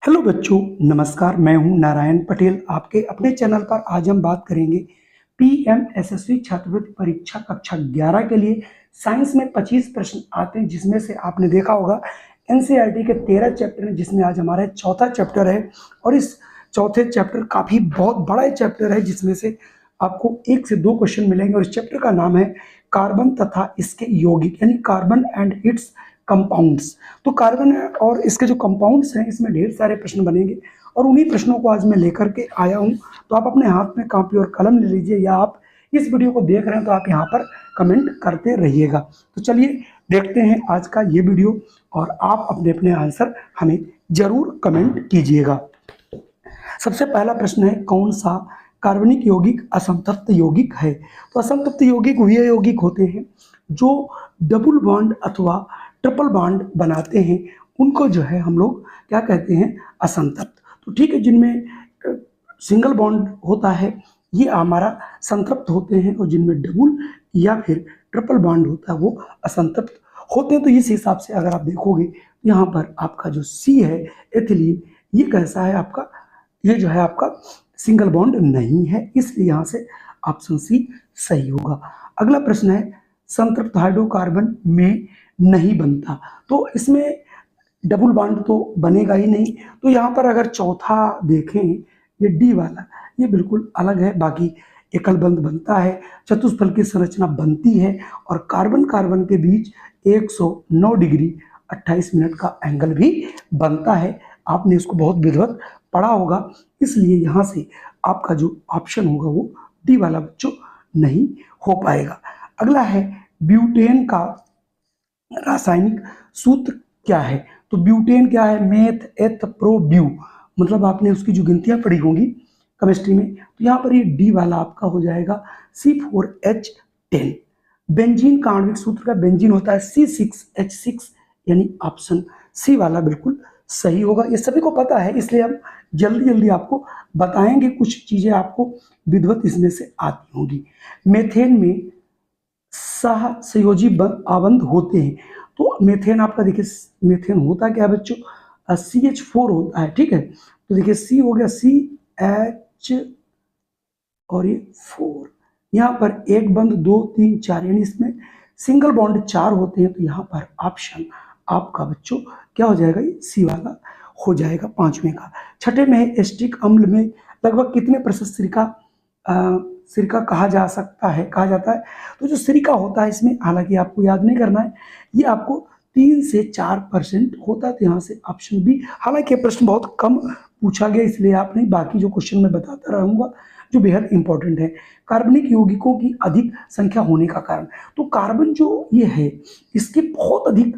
Hello बच्चों, नमस्कार। मैं हूं नारायण पटेल। आपके अपने चैनल पर आज हम बात करेंगे पीएमएसएसबी छात्रवृत्ति परीक्षा कक्षा 11 के लिए साइंस में 25 प्रश्न आते हैं, जिसमें से आपने देखा होगा एनसीईआरटी के 13 चैप्टर हैं, जिसमें आज हमारा चौथा चैप्टर है। और इस चौथे चैप्टर काफ़ी बहुत बड़ा चैप्टर है, जिसमें से आपको 1 से 2 क्वेश्चन मिलेंगे। और इस चैप्टर का नाम है कार्बन तथा इसके यौगिक, यानी कार्बन एंड इट्स कंपाउंड्स। तो कार्बन और इसके जो कंपाउंड्स हैं, इसमें ढेर सारे प्रश्न बनेंगे और उन्हीं प्रश्नों को आज मैं लेकर के आया हूं। तो आप अपने हाथ में कॉपी और कलम ले लीजिए, या आप इस वीडियो को देख रहे हैं तो आप यहां पर कमेंट करते रहिएगा। तो चलिए देखते हैं आज का ये वीडियो, और आप अपने अपने आंसर हमें जरूर कमेंट कीजिएगा। सबसे पहला प्रश्न है, कौन सा कार्बनिक यौगिक असंतृप्त यौगिक है? तो असंतृप्त यौगिक वे यौगिक होते हैं जो डबल बॉन्ड अथवा ट्रिपल बॉन्ड बनाते हैं, उनको जो है हम लोग क्या कहते हैं? असंतृप्त। तो ठीक है, जिनमें सिंगल बॉन्ड होता है ये हमारा संतृप्त होते हैं, और जिनमें डबल या फिर ट्रिपल बॉन्ड होता है वो असंतृप्त होते हैं। तो इस हिसाब से अगर आप देखोगे यहाँ पर आपका जो सी है एथिलीन, ये कैसा है आपका? ये जो है आपका सिंगल बॉन्ड नहीं है, इसलिए यहाँ से ऑप्शन सी सही होगा। अगला प्रश्न है, संतृप्त हाइड्रोकार्बन में नहीं बनता। तो इसमें डबल बॉन्ड तो बनेगा ही नहीं। तो यहाँ पर अगर चौथा देखें, ये डी वाला, ये बिल्कुल अलग है। बाकी एकल बंध बनता है, चतुष्फल की संरचना बनती है, और कार्बन कार्बन के बीच 109 डिग्री 28 मिनट का एंगल भी बनता है। आपने इसको बहुत विधिवत पढ़ा होगा, इसलिए यहाँ से आपका जो ऑप्शन होगा वो डी वाला बच्चों नहीं हो पाएगा। अगला है, ब्यूटेन का रासायनिक सूत्र क्या है? तो ब्यूटेन क्या है? मेथ एथ प्रो ब्यू, मतलब आपने उसकी जो गिनतियां पढ़ी होंगी केमिस्ट्री में। तो यहाँ पर ये डी वाला आपका हो जाएगा C4H10। बेंजीन का आणविक सूत्र का बेंजीन होता है C6H6, यानी ऑप्शन सी वाला बिल्कुल सही होगा। ये सभी को पता है, इसलिए हम जल्दी जल्दी आपको बताएंगे। कुछ चीजें आपको विधिवत इसमें से आती होंगी। मेथेन में सह संयोजी आबंध होते हैं। तो मेथेन आपका देखिए, मेथेन होता क्या है बच्चों? CH4 होता है। ठीक है, तो देखिए सी हो गया, CH और ये 4, यहाँ पर एक बंध 2 3 4, यानी इसमें सिंगल बॉन्ड 4 होते हैं। तो यहाँ पर ऑप्शन आपका बच्चों क्या हो जाएगा? ये सी वाला हो जाएगा, 5वें का। छठे में है, एस्टिक अम्ल में लगभग कितने प्रतिशत सिरका कहा जाता है? तो जो सिरका होता है इसमें, हालांकि आपको याद नहीं करना है, ये आपको 3 से 4% होता है। तो यहाँ से ऑप्शन बी। हालांकि ये प्रश्न बहुत कम पूछा गया, इसलिए आप नहीं, बाकी जो क्वेश्चन मैं बताता रहूंगा जो बेहद इंपॉर्टेंट है। कार्बनिक यौगिकों की अधिक संख्या होने का कारण, तो कार्बन जो ये है इसके बहुत अधिक,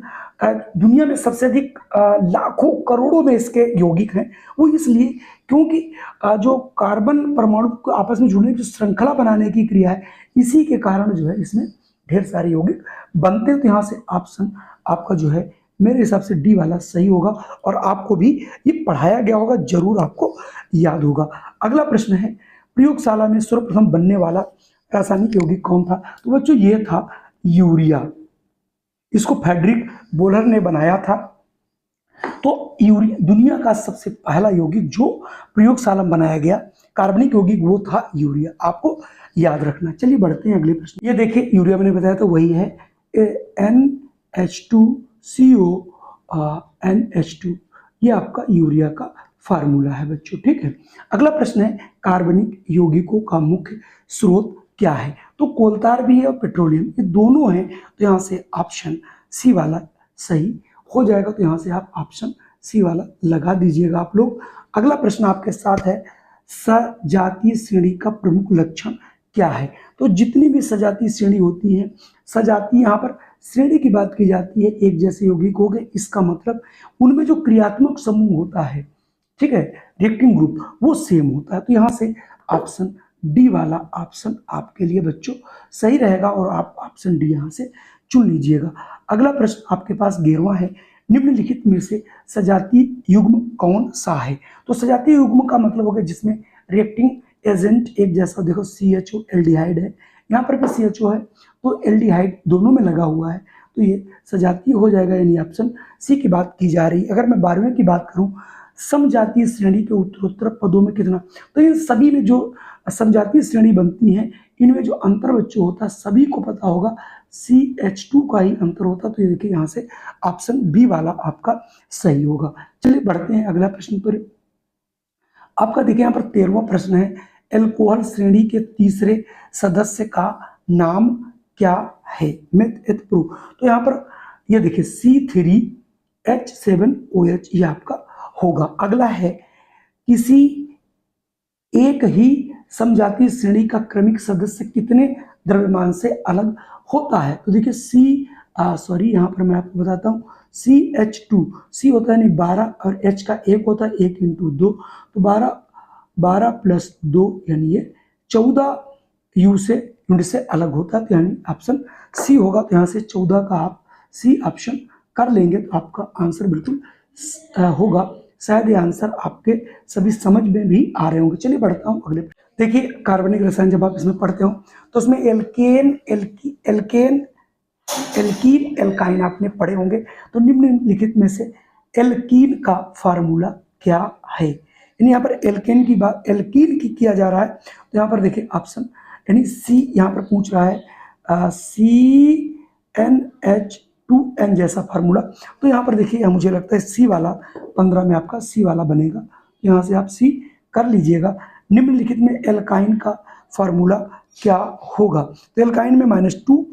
दुनिया में सबसे अधिक लाखों करोड़ों में इसके यौगिक हैं। वो इसलिए क्योंकि जो कार्बन परमाणु को आपस में जुड़ने की श्रृंखला बनाने की क्रिया है, इसी के कारण जो है इसमें ढेर सारे यौगिक बनते हैं। तो यहाँ से ऑप्शन आपका जो है मेरे हिसाब से डी वाला सही होगा, और आपको भी ये पढ़ाया गया होगा, जरूर आपको याद होगा। अगला प्रश्न है, प्रयोगशाला में सर्वप्रथम बनने वाला रासायनिक यौगिक कौन था? तो बच्चों ये था यूरिया। इसको फ्रेडरिक बोलर ने बनाया था। तो यूरिया दुनिया का सबसे पहला यौगिक जो प्रयोगशाला में बनाया गया कार्बनिक यौगिक, वो था यूरिया। आपको याद रखना। चलिए बढ़ते हैं अगले प्रश्न। ये देखिए, यूरिया मैंने बताया था वही है, NH2CO NH2, ये आपका यूरिया का फार्मूला है बच्चों। ठीक है, अगला प्रश्न है, कार्बनिक यौगिकों का मुख्य स्रोत क्या है? तो कोलतार भी है और पेट्रोलियम, ये दोनों हैं। तो यहाँ से ऑप्शन सी वाला सही हो जाएगा। तो यहाँ से आप ऑप्शन सी वाला लगा दीजिएगा आप लोग। अगला प्रश्न आपके साथ है, सजातीय श्रेणी का प्रमुख लक्षण क्या है? तो जितनी भी सजातीय श्रेणी होती है, सजातीय यहाँ पर श्रेणी की बात की जाती है, एक जैसे यौगिक हो गए, इसका मतलब उनमें जो क्रियात्मक समूह होता है, ठीक है, रिएक्टिंग ग्रुप, वो सेम होता है। तो यहाँ से ऑप्शन डी वाला ऑप्शन आपके लिए बच्चों सही रहेगा, और आप ऑप्शन डी यहाँ से चुन लीजिएगा। अगला प्रश्न आपके पास 11वां है, निम्नलिखित में से सजातीय युग्म कौन सा है? तो सजातीय युग्म का मतलब हो गया जिसमें रिएक्टिंग एजेंट एक जैसा, देखो CHO एल्डिहाइड है, यहाँ पर भी CHO है, तो एल्डिहाइड दोनों में लगा हुआ है, तो ये सजातीय हो जाएगा, यानी ऑप्शन सी की बात की जा रही है। अगर मैं 12वें की बात करूँ, समजातीय श्रेणी के उत्तरोत्तर पदों में कितना। तो इन सभी में जो समजातीय श्रेणी बनती है इनमें जो अंतर बच्चों होता है सभी को पता होगा CH2 का ही अंतर होता है। तो ये देखिए यहाँ से ऑप्शन बी वाला आपका सही होगा। चलिए बढ़ते हैं अगला प्रश्न पर। आपका देखिए यहाँ पर 13वां प्रश्न है, एल्कोहल श्रेणी के तीसरे सदस्य का नाम क्या है, मेथ एथ प्रूफ। तो यहाँ पर ये देखिए C3H7OH ये आपका होगा। अगला है, किसी एक ही समजातीय श्रेणी का क्रमिक सदस्य कितने द्रव्यमान से अलग होता है। तो देखिए यहाँ पर मैं आपको बताता हूँ, CH2 C होता है नहीं 12 और H का 1 होता है 1 × 2, तो 12 + 2 यानी ये 14 यूनिट से अलग होता है। तो यानी ऑप्शन सी होगा। तो यहाँ से 14 का आप सी ऑप्शन कर लेंगे तो आपका आंसर बिल्कुल होगा। शायद ये आंसर आपके सभी समझ में भी आ रहे होंगे। चलिए बढ़ता हूँ अगले। देखिए कार्बनिक रसायन जब आप इसमें पढ़ते हो तो उसमें एल्केन एल्काइन आपने पढ़े होंगे। तो निम्नलिखित में से एल्कीन का फार्मूला क्या है। यानी यहाँ पर एल्केन की बात एल्कीन की किया जा रहा है। तो यहाँ पर देखिए ऑप्शन यानी सी यहाँ पर पूछ रहा है CnH2n जैसा फार्मूला। तो यहाँ पर देखिए मुझे लगता है सी वाला 15 में आपका सी वाला बनेगा। यहाँ से आप सी कर लीजिएगा। निम्नलिखित में एल्काइन का फार्मूला क्या होगा। तो एल्काइन में -2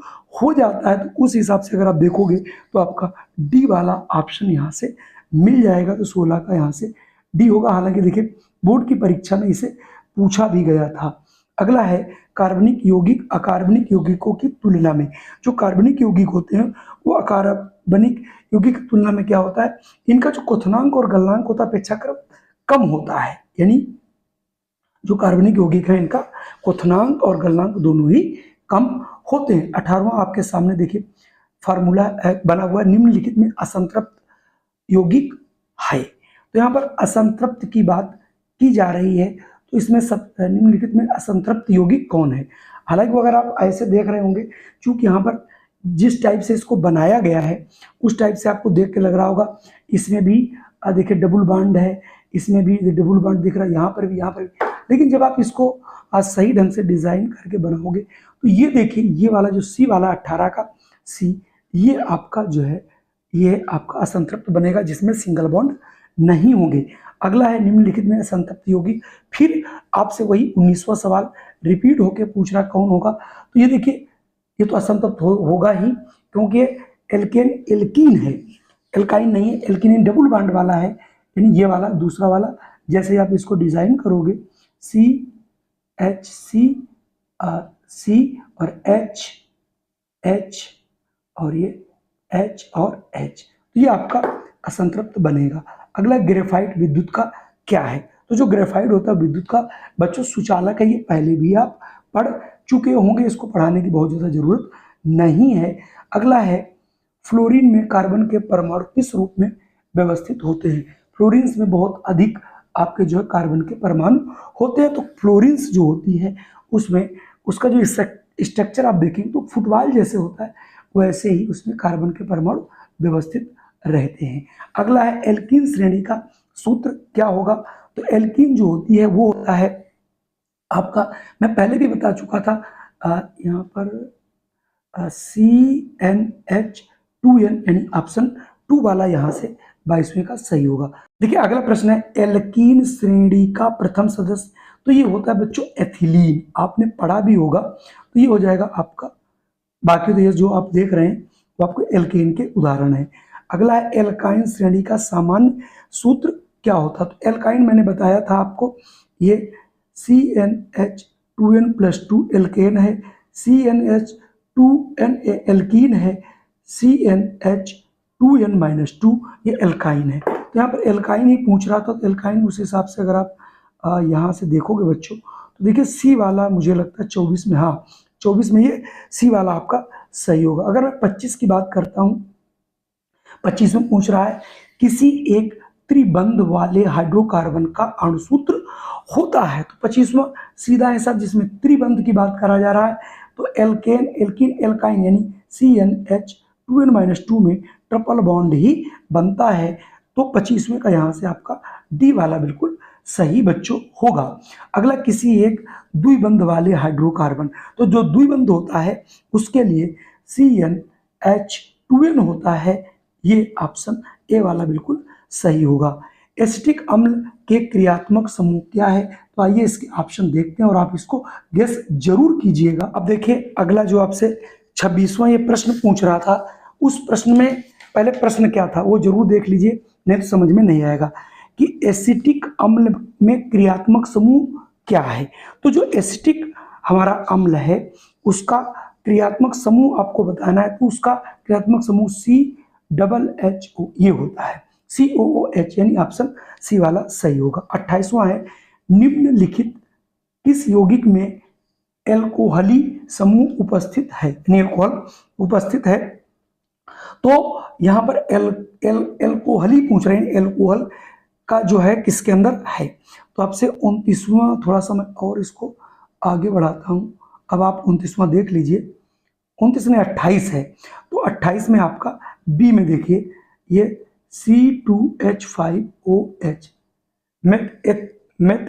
हो जाता है। तो उस हिसाब से अगर आप देखोगे तो आपका डी वाला ऑप्शन यहाँ से मिल जाएगा। तो 16 का यहाँ से डी होगा। हालांकि देखिए बोर्ड की परीक्षा में इसे पूछा भी गया था। अगला है, कार्बनिक यौगिक अकार्बनिक यौगिकों की तुलना में। जो कार्बनिक यौगिक होते हैं वो अकार्बनिक यौगिक की तुलना में क्या होता है, इनका जो क्वथनांक और गलनांक होता है अपेक्षाकृत कम होता है। यानी जो कार्बनिक यौगिक है इनका क्वथनांक और गलनांक दोनों ही कम होते हैं। 18वां आपके सामने देखिए फार्मूला बना हुआ है, निम्नलिखित में असंतृप्त यौगिक है। तो यहाँ पर असंतृप्त की बात की जा रही है। तो इसमें सब निम्नलिखित में असंतृप्त यौगिक कौन है। हालांकि अगर आप ऐसे देख रहे होंगे, चूंकि यहाँ पर जिस टाइप से इसको बनाया गया है उस टाइप से आपको देख के लग रहा होगा इसमें भी देखिए डबल बॉन्ड है, इसमें भी डबल बॉन्ड दिख रहा है, यहाँ पर भी यहाँ पर भी। लेकिन जब आप इसको सही ढंग से डिजाइन करके बनाओगे तो ये देखिए ये वाला जो सी वाला 18 का सी, ये आपका जो है ये आपका असंतृप्त बनेगा जिसमें सिंगल बॉन्ड नहीं होंगे। अगला है, निम्नलिखित में असंतृप्त यौगिक। फिर आपसे वही 19वां सवाल रिपीट होके पूछ रहा कौन होगा। तो ये देखिए ये तो असंतृप्त होगा ही, क्योंकि एल्कीन है, एल्काइन नहीं है। एल्कीन डबल बॉन्ड वाला है, यानी ये वाला दूसरा वाला। जैसे आप इसको डिजाइन करोगे CH C और H और ये H और H, तो ये आपका असंतृप्त बनेगा। अगला ग्रेफाइट विद्युत का क्या है। तो जो ग्रेफाइट होता है विद्युत का बच्चों सुचालक है, ये पहले भी आप पढ़ चुके होंगे, इसको पढ़ाने की बहुत ज़्यादा जरूरत नहीं है। अगला है, फ्लोरीन में कार्बन के परमाणु किस रूप में व्यवस्थित होते हैं। फ्लोरीन्स में बहुत अधिक आपके जो है कार्बन के परमाणु होते हैं। तो फ्लोरीन्स जो होती है उसमें उसका जो स्ट्रक्चर आप देखेंगे तो फुटबॉल जैसे होता है, वैसे ही उसमें कार्बन के परमाणु व्यवस्थित रहते हैं। अगला है, एल्कीन श्रेणी का सूत्र क्या होगा। तो एल्कीन जो होती है वो होता है आपका, मैं पहले भी बता चुका था, यहाँ पर CnH2n यानी ऑप्शन 2 वाला यहाँ से 22वें का सही होगा। देखिए अगला प्रश्न है, एल्कीन श्रेणी का प्रथम सदस्य। तो ये होता है बच्चों एथिलीन, आपने पढ़ा भी होगा। तो ये हो जाएगा आपका, बाकी तो ये जो आप देख रहे हैं वो आपको एल्कीन के उदाहरण है। अगला है, एल्काइन श्रेणी का सामान्य सूत्र क्या होता। तो एल्काइन मैंने बताया था आपको, ये CnH2n+2 एल्केन है, CnH2n एल्कीन है, CnH2n-2 ये एल्काइन है। तो यहाँ पर एल्काइन ही पूछ रहा था। तो एल्काइन उस हिसाब से अगर आप यहाँ से देखोगे बच्चों तो देखिए सी वाला मुझे लगता है 24 में, हाँ 24 में ये सी वाला आपका सही होगा। अगर मैं 25 की बात करता हूँ, 25 में पूछ रहा है, किसी एक त्रिबंध वाले हाइड्रोकार्बन का अणुसूत्र होता है। तो 25वां सीधा है साहब, जिसमें त्रिबंध की बात करा जा रहा है। तो एल्कीन एल्काइन यानी CnH2n-2 में ट्रिपल बॉन्ड ही बनता है। तो 25वें का यहाँ से आपका डी वाला बिल्कुल सही बच्चों होगा। अगला, किसी एक द्विबंध वाले हाइड्रोकार्बन, तो जो द्विबंध होता है उसके लिए CnH2n होता है, ये ऑप्शन ए वाला बिल्कुल सही होगा। एसिटिक अम्ल के क्रियात्मक समूह क्या है? तो आइए इसके ऑप्शन देखते हैं और आप इसको गेस जरूर कीजिएगा। अब देखिए अगला जो आपसे 26वां ये प्रश्न पूछ रहा था, उस प्रश्न में पहले प्रश्न क्या था वो जरूर देख लीजिए, नहीं तो समझ में नहीं आएगा कि एसिटिक अम्ल में क्रियात्मक समूह क्या है। तो जो एसिटिक हमारा अम्ल है उसका क्रियात्मक समूह आपको बताना है, तो उसका क्रियात्मक समूह CHO ये होता है, COOH, यानी ऑप्शन सी वाला सही होगा। 28वां है, निम्नलिखित किस यौगिक में एल्कोहली समूह उपस्थित है, यानी एल्कोहल उपस्थित है। तो यहां पर एल्कोहली पूछ रहे हैं, एल्कोहल का जो है किसके अंदर है। तो आपसे 29वां, थोड़ा सा मैं और इसको आगे बढ़ाता हूं, अब आप 29वां देख लीजिए। 29 में 28 है, तो 28 में आपका बी में देखिए ये C2H5OH, मेथ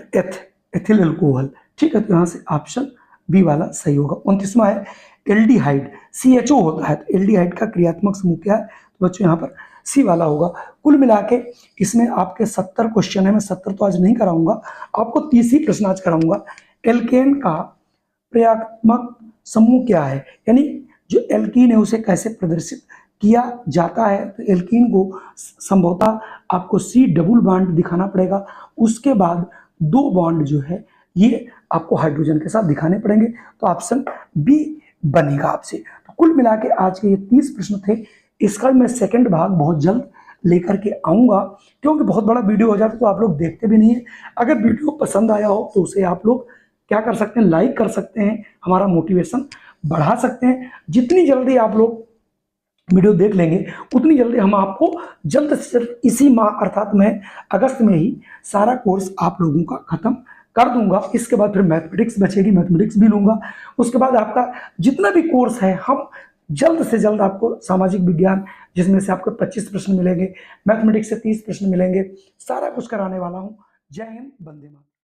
एथिल अल्कोहल, ठीक है। तो यहाँ से ऑप्शन बी वाला सही होगा। 29वां है एल्डिहाइड, CHO होता है, तो एल्डिहाइड का क्रियात्मक समूह क्या है? तो बच्चों यहाँ पर सी वाला होगा। कुल मिला के इसमें आपके 70 क्वेश्चन है, मैं 70 तो आज नहीं कराऊंगा, आपको 30 ही प्रश्न आज कराऊंगा। एल्केन का क्रियात्मक समूह क्या है, यानी जो एल्कीन है उसे कैसे प्रदर्शित किया जाता है। तो एल्कीन को संभवतः आपको C डबल बॉन्ड दिखाना पड़ेगा, उसके बाद 2 बॉन्ड जो है ये आपको हाइड्रोजन के साथ दिखाने पड़ेंगे, तो ऑप्शन बी बनेगा आपसे। तो कुल मिला के आज के ये 30 प्रश्न थे, इसका मैं सेकंड भाग बहुत जल्द लेकर के आऊँगा, क्योंकि बहुत बड़ा वीडियो हो जाता है तो आप लोग देखते भी नहीं है। अगर वीडियो पसंद आया हो तो उसे आप लोग क्या कर सकते हैं, लाइक कर सकते हैं, हमारा मोटिवेशन बढ़ा सकते हैं। जितनी जल्दी आप लोग वीडियो देख लेंगे उतनी जल्दी हम आपको जल्द से जल्द इसी माह अर्थात मैं अगस्त में ही सारा कोर्स आप लोगों का खत्म कर दूंगा। इसके बाद फिर मैथमेटिक्स बचेगी, मैथमेटिक्स भी लूंगा। उसके बाद आपका जितना भी कोर्स है हम जल्द से जल्द आपको सामाजिक विज्ञान जिसमें से आपको 25 प्रश्न मिलेंगे, मैथमेटिक्स से 30 प्रश्न मिलेंगे, सारा कुछ कराने वाला हूँ। जय हिंद, वंदे मातरम।